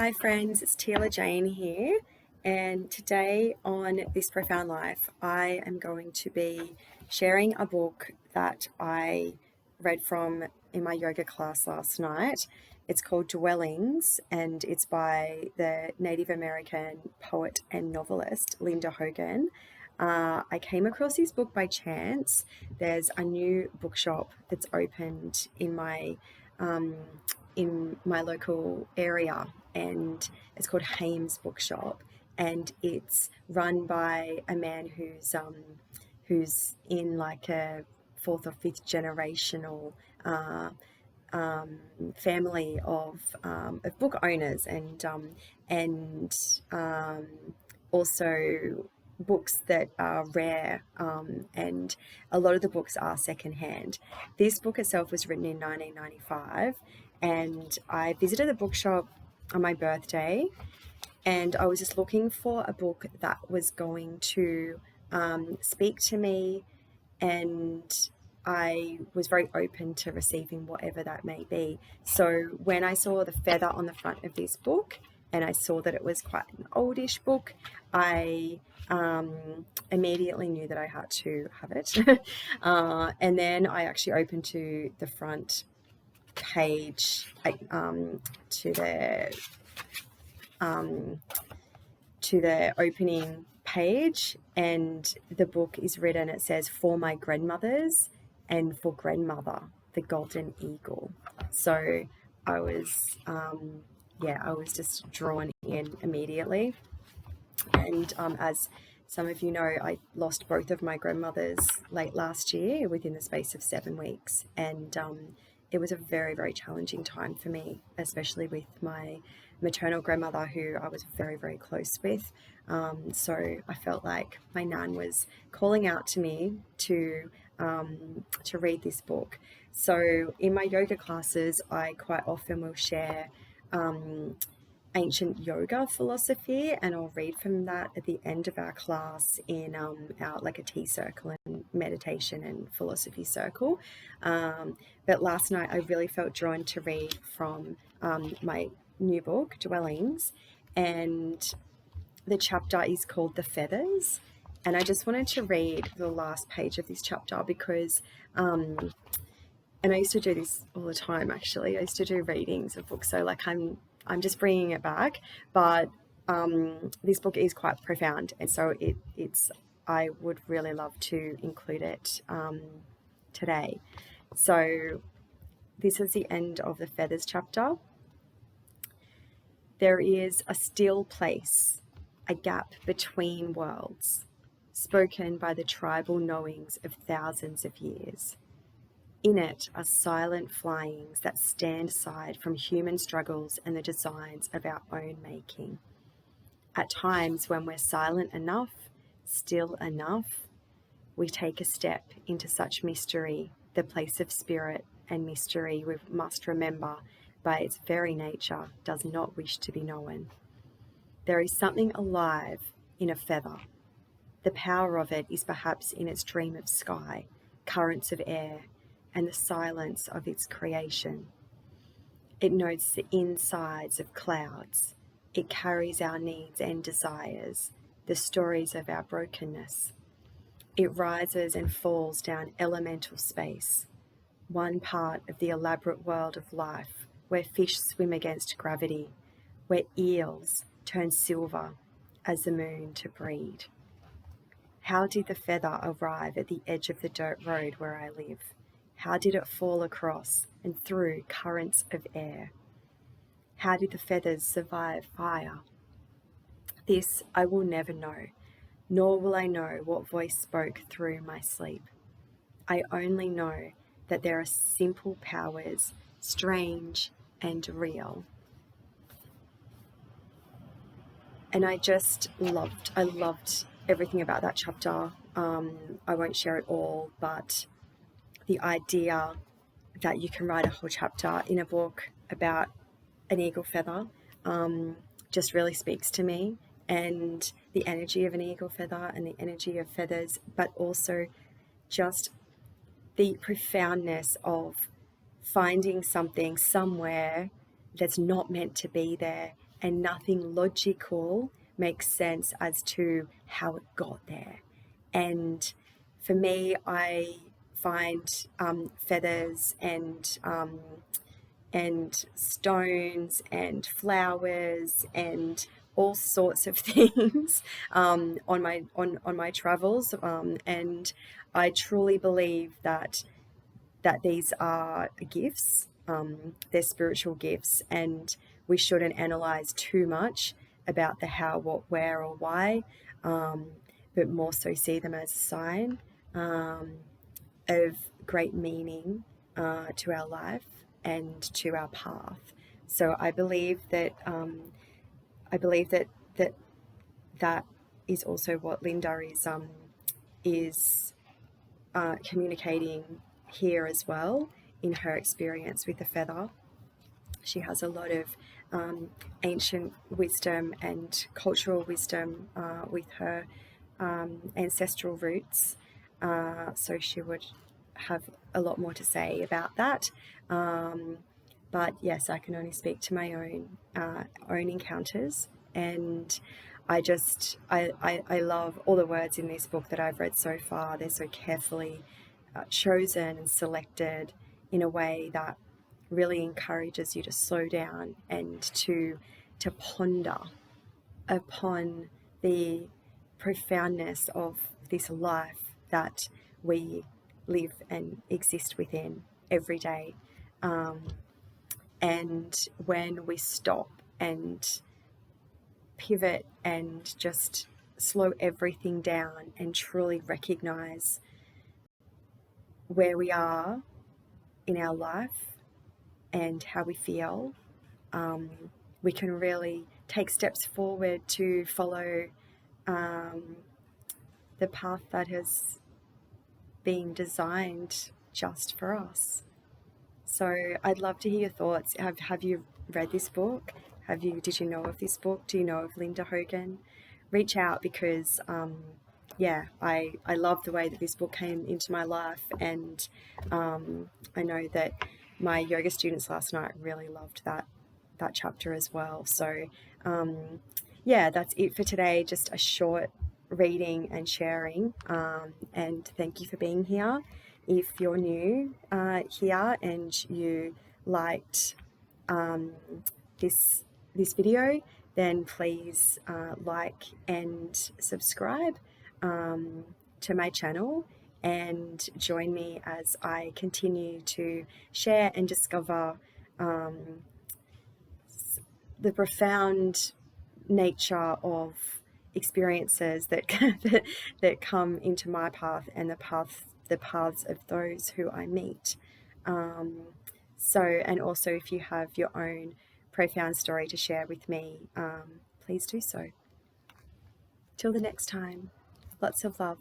Hi friends, it's Tila Jane here, and today on This Profound Life I am going to be sharing a book that I read from in my yoga class last night. It's called Dwellings and it's by the Native American poet and novelist Linda Hogan. I came across this book by chance. There's a new bookshop that's opened in my local area, and it's called Hames Bookshop, and it's run by a man who's in like a fourth or fifth generational family of book owners, and also books that are rare, and a lot of the books are secondhand. This book itself was written in 1995, and I visited the bookshop on my birthday, and I was just looking for a book that was going to speak to me, and I was very open to receiving whatever that may be. So when I saw the feather on the front of this book and I saw that it was quite an oldish book, I immediately knew that I had to have it. And then I actually opened to the front page, to the opening page, and the book is written, it says, "For my grandmothers and for grandmother, the golden eagle." So I was I was just drawn in immediately. And as some of you know, I lost both of my grandmothers late last year within the space of 7 weeks, and it was a very, very challenging time for me, especially with my maternal grandmother, who I was very, very close with. So I felt like my nan was calling out to me to read this book. So in my yoga classes, I quite often will share ancient yoga philosophy, and I'll read from that at the end of our class in our like a tea circle and meditation and philosophy circle. But last night I really felt drawn to read from my new book, Dwellings, and the chapter is called The Feathers. And I just wanted to read the last page of this chapter because and I used to do this all the time, actually. I used to do readings of books, so like I'm just bringing it back, but this book is quite profound, and so I would really love to include it today. So this is the end of the Feathers chapter. "There is a still place, a gap between worlds, spoken by the tribal knowings of thousands of years. In it are silent flyings that stand aside from human struggles and the designs of our own making. At times when we're silent enough, still enough, we take a step into such mystery, the place of spirit and mystery we must remember by its very nature does not wish to be known. There is something alive in a feather. The power of it is perhaps in its dream of sky, currents of air, and the silence of its creation. It notes the insides of clouds. It carries our needs and desires, the stories of our brokenness. It rises and falls down elemental space, one part of the elaborate world of life where fish swim against gravity, where eels turn silver as the moon to breed. How did the feather arrive at the edge of the dirt road where I live? How did it fall across and through currents of air? How did the feathers survive fire? This I will never know, nor will I know what voice spoke through my sleep. I only know that there are simple powers, strange and real." And I loved everything about that chapter. I won't share it all, but the idea that you can write a whole chapter in a book about an eagle feather just really speaks to me, and the energy of an eagle feather and the energy of feathers, but also just the profoundness of finding something somewhere that's not meant to be there and nothing logical makes sense as to how it got there. And for me, I find feathers and stones and flowers and all sorts of things on my travels, and I truly believe that these are gifts. They're spiritual gifts, and we shouldn't analyze too much about the how, what, where, or why, but more so see them as a sign of great meaning to our life and to our path. So I believe that that is also what Linda is communicating here as well in her experience with the feather. She has a lot of ancient wisdom and cultural wisdom with her ancestral roots, so she would have a lot more to say about that. But yes, I can only speak to my own encounters, and I love all the words in this book that I've read so far. They're so carefully chosen and selected in a way that really encourages you to slow down and to ponder upon the profoundness of this life that we live and exist within every day. And when we stop and pivot and just slow everything down and truly recognize where we are in our life and how we feel, we can really take steps forward to follow the path that has been designed just for us. So I'd love to hear your thoughts. Have you read this book? Did you know of this book? Do you know of Linda Hogan? Reach out, because I love the way that this book came into my life, and I know that my yoga students last night really loved that chapter as well. So that's it for today. Just a short reading and sharing, and thank you for being here. If you're new here and you liked this video, then please like and subscribe to my channel, and join me as I continue to share and discover the profound nature of experiences that that come into my path and the paths of those who I meet. And also, if you have your own profound story to share with me, please do so. Till the next time, lots of love.